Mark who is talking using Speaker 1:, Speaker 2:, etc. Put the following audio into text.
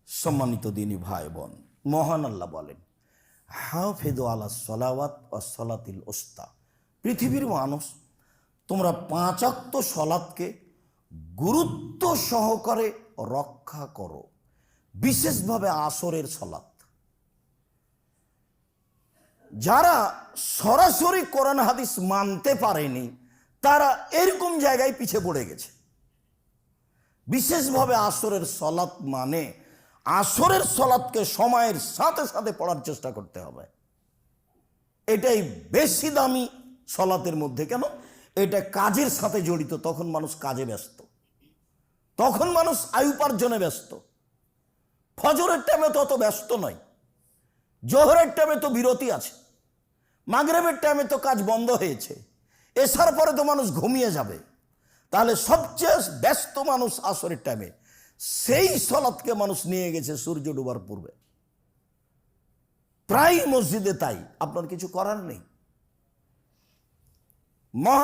Speaker 1: সম্মানিত দিনী ভাই বোন, মহান আল্লাহ বলেন, হাফিযু আলা সলাওয়াত ওয়াস সলাতিল উস্তা। পৃথিবীর মানুষ, তোমরা 5 ওয়াক্ত সলাতকে গুরুত্ব সহকারে রক্ষা করো, বিশেষভাবে আসরের সলাত। যারা সরাসরি কোরআন হাদিস মানতে পারেনি তারা এরকম জায়গায় পিছিয়ে পড়ে গেছে। বিশেষভাবে আসরের সলাত মানে আসরের সলাতকে সময়ের সাথে সাথে পড়ার চেষ্টা করতে হবে। এটাই বেশি দামি সলাতের মধ্যে। কেন? এটা কাজের সাথে জড়িত। তখন মানুষ কাজে ব্যস্ত, তখন মানুষ আয় উপার্জনে ব্যস্ত। ফজরের টাইমে তো অত ব্যস্ত নয়, জোহরের টাইমে তো বিরতি আছে, মাগরিবের টাইমে তো কাজ বন্ধ হয়েছে, এসার পরে তো মানুষ ঘুমিয়ে যাবে। তাহলে সবচেয়ে ব্যস্ত মানুষ আসরের টাইমে, সেই সলাতকে মানুষ নিয়ে গেছে সূর্য ডোবার পূর্বে। প্রায় মসজিদে তাই, আপনার কিছু করার নেই।